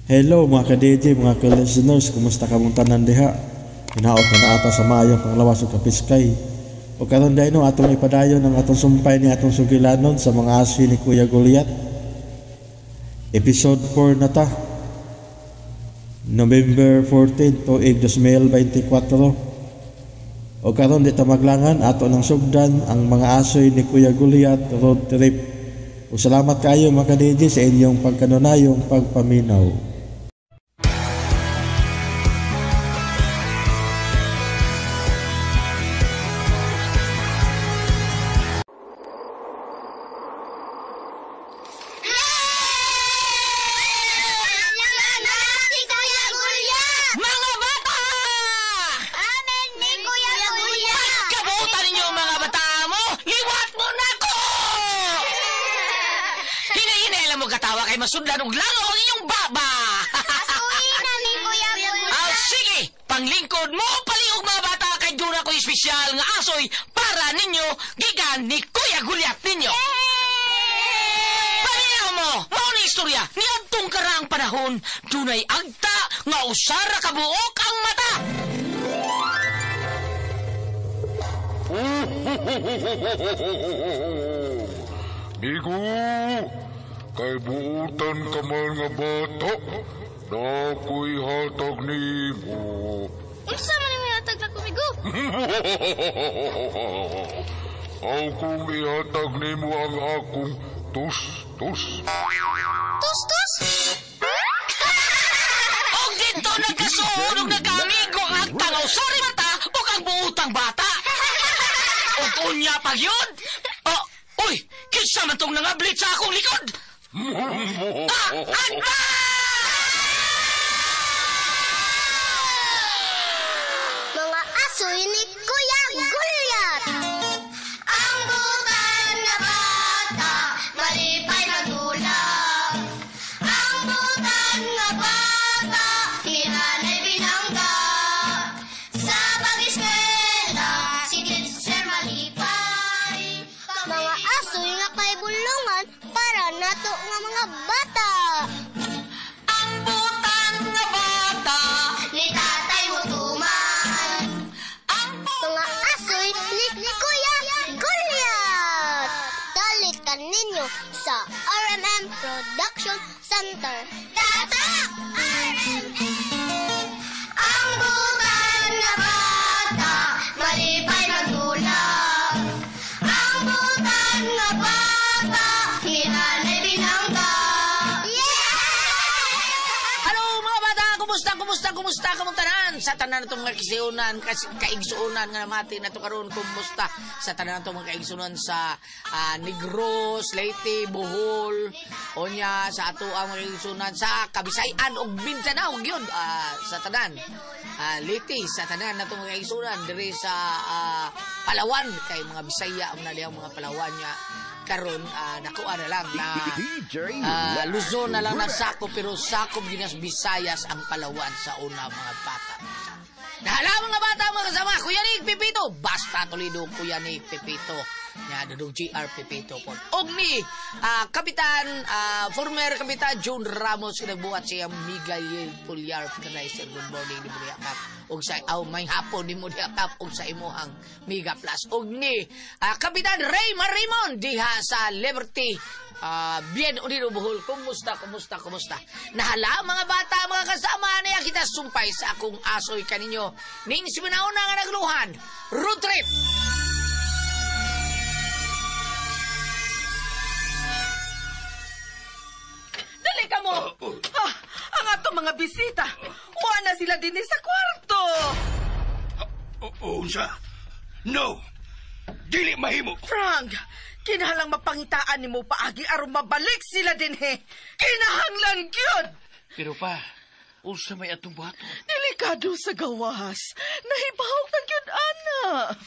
Hello mga ka-DJ, mga ka-listeners, kumusta ka mong tanan diha? Hinaot na ata sa mayong panglawas o kapiskay. O karon dahil no, atong ipadayon ang atong sumpay ni atong sugilanon sa mga aswi ni Kuya Goliath. Episode 4 na ta. November 14 tuig 2024. O karon di ta maglangan ato ng sugdan ang mga aswi ni Kuya Goliath road trip. O salamat kayo mga ka-DJ sa inyong pagkanunayong pagpaminaw. Masundlan og langaw ang inyong baba. Asuhin na ni Kuya Goliath. Sige, panglingkod mo paliog mga bata kay dura ko espesyal nga asoy para ninyo gigan ni Kuya Goliath ninyo. Paminaw mo, mao ni istorya ni adtong karaang panahon dunay agta nga usara ka buok ang mata. Bigo! Kay buutan ka man nga bata, na ako'y hatag ni mo. Unsa man yung hatag na kumigo? Akong ihatag ni mo ang akong tus-tus. Tus-tus? Og dito nagkasuod og nagamigo ang agta nga usari mata o ang buutang bata. Og unya pa yun? Uy, kinsa man tong nangablit sa akong likod? Mga asoy ni Kuya Goliath. Ang butan na bata, malipay magulang. Ang butan na bata, hinanay binangga. Sa pag-eskwela, si Teacher malipay. Mga asoy nga kay bulungan para nato nga mga bata. Ang butan nga bata, Ni tatay mo tuman. Mga asoy ni Kuya Goliath. Dalikan ninyo sa RMM Production Center. Tatak! RMM! Ang butan na bata, malipay magulang. Ang butan na bata, hinanay binangga. Hello mga bata, kumusta kamong tanan? Sa tanan natong mga kisiunan, kaigsuunan nga namati nato karon kumusta? Sa tanan natong mga kaigsuunan sa Negros, Leyte, Bohol, onya sa ato ang mga kaigsuunan sa Kabisayan ug Mindanao gyud sa tanan. Leyte sa tanan natong mga kaigsuunan diri sa Palawan kay mga Bisaya ang naliyang mga Palawan nya karon nakuha na lang na Luzon na lang nagsakop pero sakop ginas Visayas ang Palawan sa una mga bata. Nahala mga bata mga kasama, Kuya Nick Pepito, basta Toledo Kuya Nick Pepito. Nya dudong GR Pepito po. Og ni Kapitan former Kapitan John Ramos nagbuhat siya Miguel Pulyar Kaiser good morning ni Maria Kap. Og sa may hapon ni Maria Kap og sa imuhang Mega Plus. Og ni Kapitan Ray Marimon diha sa Liberty Bien Unido Bohol. Kumusta? Nahala mga bata, mga kasama niya kita sumpay sa akong asoy kaninyo. Ning siminauna nga nagluhan. Road trip. Dali ka mo! Ang ato mga bisita, wala sila din sa kwarto! Unsa? No! Dili mahimo! Frank, kinahalang mapangitaan ni mo paagi aron mabalik sila din he. Kinahanglan gyud. Pero pa, unsa may atong bato? Delikado sa gawas. Nahibaw ka gyud ana.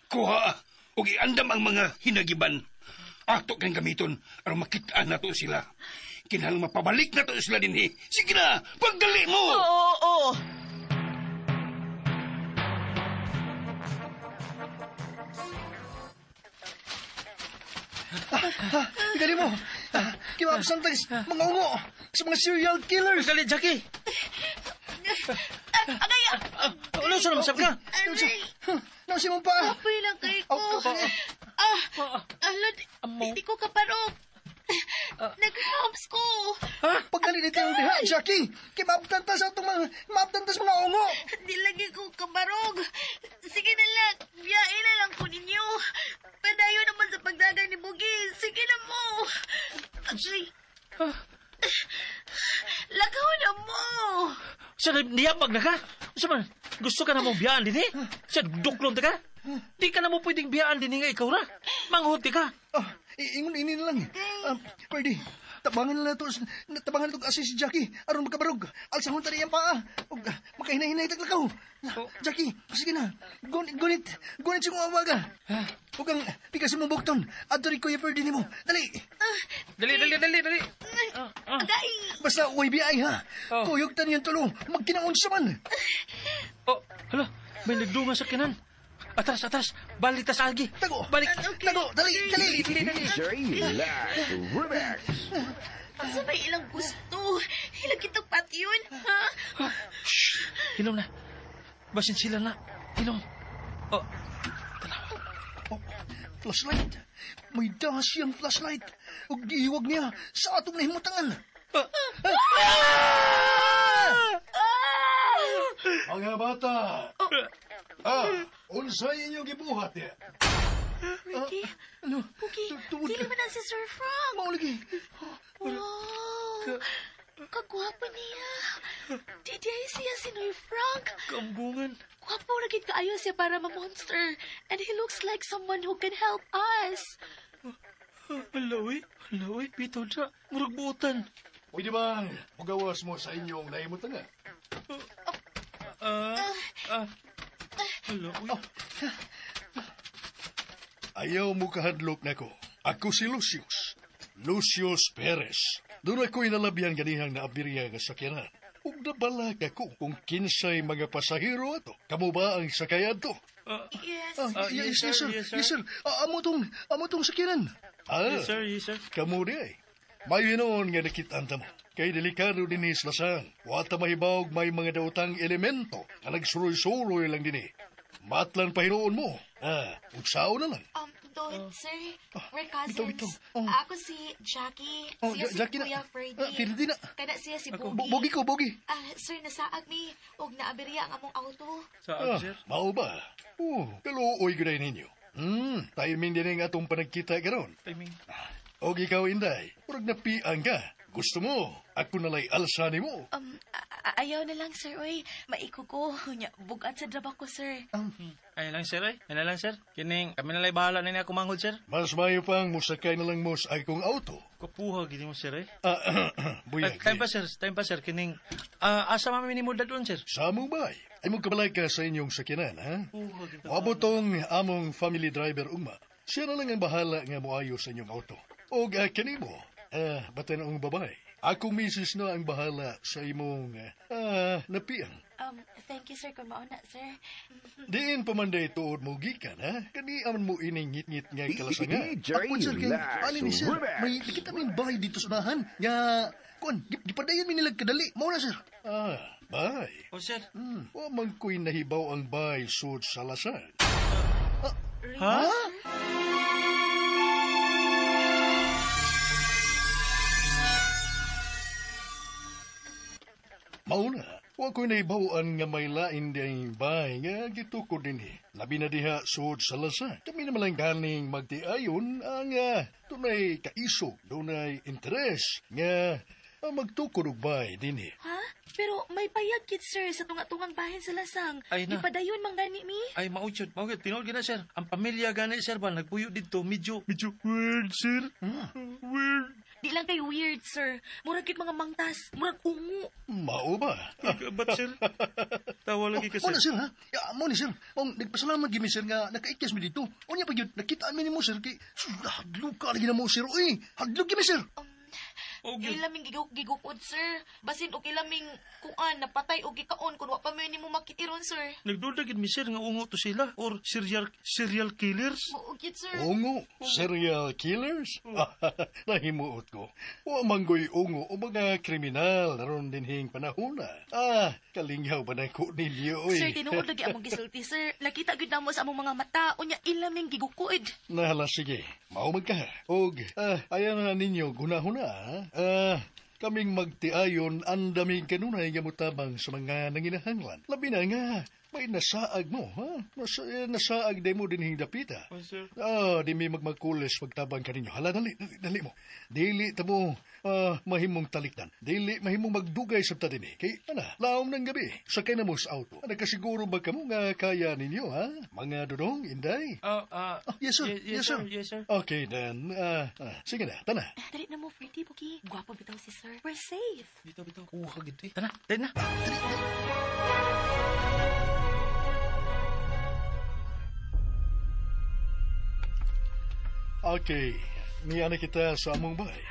Kuha, ug iandam ang mga hinagiban. Ato kang gamiton aron makitaan nato sila. Kinahanglan mapabalik nato sila dinhi. Sige na, pagdali mo. Oo. Gali mo. Kimabsan tayo mga ungo sa mga serial killers. Dali, Jackie. Agay! Ulo, saan masab ka? Nasi mo pa. Apoy lang kay ko. Di ko kaparok. Nag-humps ko. Pagdali dito yung diha, Jackie. Kimabtan ta sa itong mga ungo. Di lagi ko kabarog. Sige na lang. Biyain na lang ko ninyo. Padayo naman sa pagdagan ni Bugi. Sige na mo. Aray. Lagaw na mo. Saan niyapag na ka? Saan gusto ka na mong biyaan din eh? Saan duklon ka? Di ka na mo pwedeng biyaan din nga ikaw ra. Manghuti ka. Ingon ini na lang. Pwede. Tabangan na to kasi si Jackie. Aron magkabarog. Alsahon tali ang paa. Makahinay-hinay taglakaw. Jackie, sige na. Gunit siyong umawaga. Huwag kang pikas mo bukton. Adori ko yung pwede ni mo. Dali. Dali. Agay. Basta uwi biyay ha. Kuyog tan yung tulo. Magkinaon sa man. Hala, may nagdungan sa kinan. Atras. Balik tas agi. Tago. Balik. Tago. Dali. Sabay ilang gusto. Ilang kitang patyon. Ha? Hilom na. Basin sila na. Hilom. Flashlight. May dahas siyang flashlight. Huwag giiwag niya sa atong nahimutangan. Mga bata! Unsay inyong gibuhat niya? Ricky. Pugi. Dili man ang si Sir Frank. Mauligi. Wow. Kagwapo niya. Di siya si Noy Frank. Kambungan. Gwapo na gid kaayo siya para ma-monster. And he looks like someone who can help us. Halawi. Bitaw siya. Muragbutan. Pwede bang magawas mo sa inyong nahimutangan? Halawi. Ayaw mo kahadlok na ko. Ako si Lucius Perez. Doon ako'y nalabihan ganihang naabirya nga sakyanan. Ug nabalag ako kung kinsay mga pasahero ato. Kamu ba ang sakayad to? Yes. Yes, sir. Amo tong sakyanan. Yes, sir. Kamu di ay. May hinoon nga nakitanta mo. Kay delikado din is lasang. Wata mahibawag may mga dautang elemento na nagsuroy-suroy lang din eh. Matlan pa hinoon mo. Ugsao na lang. Don't, sir. We're cousins. Bitaw. Ako si Jackie. Siya si Jackie Kuya na. Freddy. Freddy na. Kada siya si Bogi. Bogi. Sir, nasaag mi. Og naabirya ang among auto. Saan, sir? Mao ba? Kaluoy gulay ninyo. Timing din ang atong panagkita karon. Timing. Og ikaw, Inday, urag napiang ka. Gusto mo, ako nalay alsani mo. Ayaw na lang, sir. Uy, maiko ko. Bugat sa drabak ko, sir. Ay lang, sir. Kining, kami nalay bahala na niya kumanghod, sir. Mas mayo pang musakay na lang mo sa akong auto. Kapuha, gini mo, sir. Buyag. Time pa, sir. Kining, asa mami ni mo doon, sir? Sa among bay. Ay mo kabalay ka sa inyong sakyanan, ha? Wabotong among family driver ugma. Siya na lang ang bahala nga moayo sa inyong auto. O kanimo, bata na ang babae. Ako misis na ang bahala sa imong napiang. Thank you, sir. Kumauna, sir. Diin pamanday tuod mo gikan, ha? Kani aman mo ining ngit-ngit nga kalasangan. Ako, sir, kay ano ni sir? May nakita min bahay dito sa unahan. Nga, gipadayon mi nilag kadali. Mao na, sir. Bay. O, sir. O man ko'y nahibaw ang bay sud sa lasan. Ha? Mauna, wa ko'y naibawaan nga may lain diyang bay nga gitukod din eh. Labi na diha sud sa lasan. Kami naman lang ganing magtiayon ang tunay kaisog, dunay interes nga magtukod og bay din eh. Ha? Pero may payag kit, sir, sa tunga-tungang bahin sa lasang. Ay na. Ipadayon man gani mi. Ay, mauchod. Tinood gina, sir. Ang pamilya gani, sir, ba? Nagpuyo dito. Medyo weird, sir. Weird. Di lang kay weird, sir. Murag kit mga mangtas. Murag ungu. Mao ba? Ba't, sir? Tawa lagi ka, Mo na, sir. sir, ha? Mo ni, sir. Nagpasalamat gimi, sir, nga nakaikis mi dito. Unya pa yun, nakitaan mi ni mo, sir, kay hadlog ka lagi na mo, sir. Uy, hadlog gimi, sir. Ilaming gigukod, sir. Basin og ilaming kuan napatay og gikaon kun wa pa may nimo makitiron, sir. Nagdudagid mi sir nga ungo to sila or serial killers. Muugit, sir. Ungo? Serial killers? Nahimuot ko. Wa manggoy ungo o mga kriminal naron dinhing panahona. Kalingyaw ba na ko ninyo, oy? Sir, tinuod lagi among gisulti, sir. Lakita gyud namo sa among mga mata unya ilaming gigukod. Nahala, sige. Maumag ka. Og, ayan na ninyo gunahuna, kaming magtiayon ang daming kanunay nga mutabang sa mga nanginahanglan. Labi na nga, may nasaag mo, ha? Nasaag day mo din hingdapita. Sir. Di may magmagkulis magtabang ka ninyo. Hala, dali mo. Dili tamo mahimong talikdan. Dili mahimong magdugay sa tadini. Kay, laom ng gabi. Sakay na mo sa auto. Nagkasiguro ba ka mo nga kaya ninyo, ha? Mga dudong, inday? Yes, sir. Yes, sir. Okay, then. Sige na, tana. Dali na mo, Freddy, Bugi. Gwapo bitaw si sir. We're safe. Bitaw. Kagid. Tana, dali na. Okay, miyana kita sa among bahay.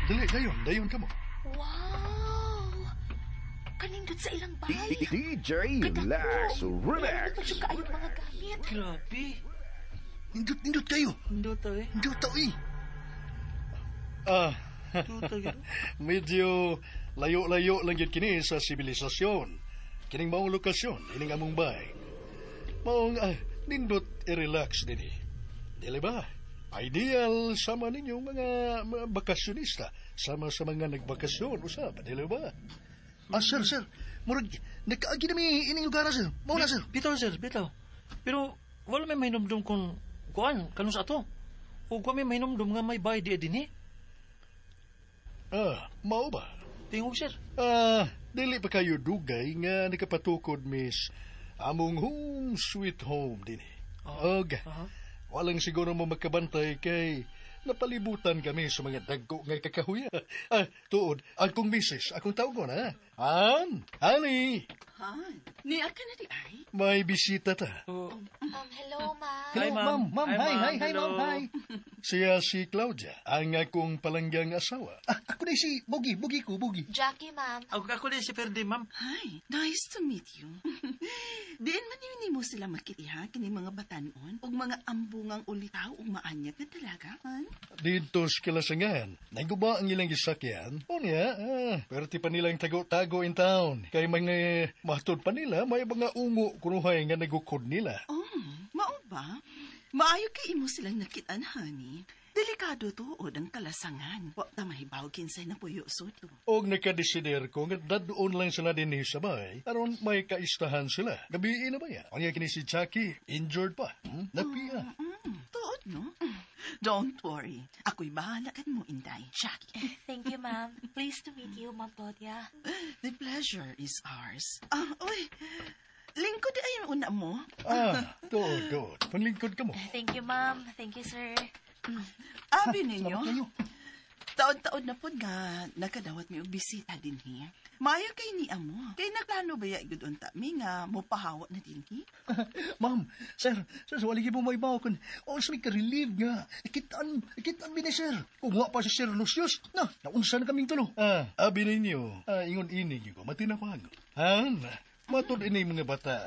Dali, dayon ka mo. Wow! Kanindot sa ilang bahay. DJ Lax Remix. Ito siya kaayong mga gamit. Grabe. Indot kayo. Indot eh. Indot tao eh. Medyo layo-layo lang yun kini sa sibilisasyon. Kining maong lokasyon, ining among bahay. Maong nindot i-relax din eh. Dili ba? Ideal sama ninyo mga bakasyonista. Sama sa mga nagbakasyon. Usap, dili ba? Sir. Murag, nagkaagi namin ining lugar na, sir. Mauna, sir. Bitaw, sir. Pero, wala may mainumdum kung kuan, kanus ato. O kuan may mainumdum nga may bayad di din eh. Mao ba? Tingog, sir. Dili pa kayo dugay nga nakapatukod, miss. Among home sweet home din eh. Walang siguro mo magkabantay kay napalibutan kami sa mga dagko nga kakahuya. Tuod, akong misis, akong tawag ko na. Honey! Ni ka na di ay? May bisita ta. Hello, ma'am. Hi, ma'am. Hi, Hello. ma'am. Hi. Siya si Claudia, ang akong palanggang asawa. Ako na si Bugi ko. Jackie, ma'am. Ako din si Ferdi, ma'am. Hi, nice to meet you. Diin man yun mo sila makitiha, kini mga batanon, o mga ambungang ulitaw o maanyag na talaga, han? Dito sa kilasangan, nangguba ang ilang gisakyan. O niya, perti pa nilang tago-tago in town. Kay mga mahtod pa nila, may mga ungo kunuhay nga nagukod nila. Mao ba? Maayo kay imo silang nakitaan, honey. Delikado to o ang kalasangan. Wa ta mahibaw kinsay na puyo suto. Og nakadesider ko nga dadoon lang sila din sa bay, aron may kaistahan sila. Gabi na ba yan? Ang kini si Jackie, injured pa. Napiya. Tuod, no? Don't worry. Ako'y bahala kan mo, Inday. Jackie. Thank you, ma'am. Pleased to meet you, Ma'am Claudia. The pleasure is ours. Lingkod ay yung una mo. Tuod. Panlingkod ka mo. Thank you, ma'am. Thank you, sir. Abi ninyo. Taon-taon na po nga nakadawat mi og bisita din hi. Maayo kay ni amo. Kay nagplano ba ya igud unta mi nga mopahawa na din hi? Ma'am, sir, wala mo maibaw kun. Sa may ka-relieve nga. Ikitaan mi ni sir. Kung wa pa si Sir Lucius, naunsa na kaming tulo. Abi ninyo, ingon inig ko, matinapag. Matod ini mga bata.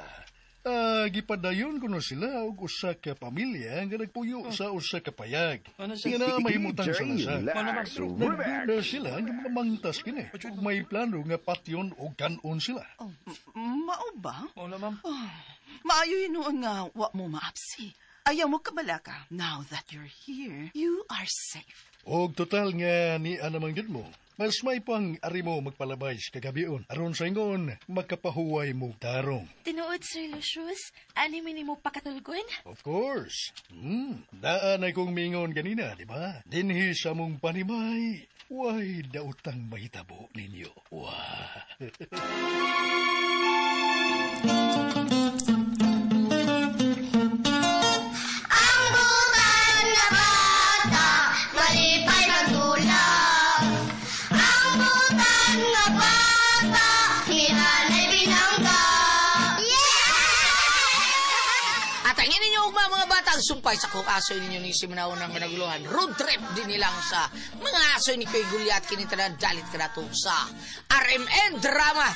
Gipadayon ko na sila og usa ka pamilya nga nagpuyo sa usa ka payag. Nga na mahimutan sa nasa. Nagduda sila nga mga mangtas kini. May plano nga patyon o kanon sila. Mao ba? Wala, ma'am. Maayo yun nga wa mo maapsi. Ayaw mo kabala ka. Now that you're here, you are safe. Og total nga ni anamang gid mo. Mas may pang ari mo magpalabay sa kagabion. Aron sa ingon, makapahuway mo tarong. Tinuod, Sir Lucius. Ani mo pakatulgon? Of course. Daan ay kong mingon ganina, di ba? Dinhi sa mong panimay, way dautang mahitabo ninyo. Wah. Hatangin ninyo mga bata ang sumpay sa kung asoy ninyo ni Siminaw ng managuluhan. Road trip din nilang sa mga asoy ni Kuy Gulyat kinitanan dalit ka na sa RMN Drama.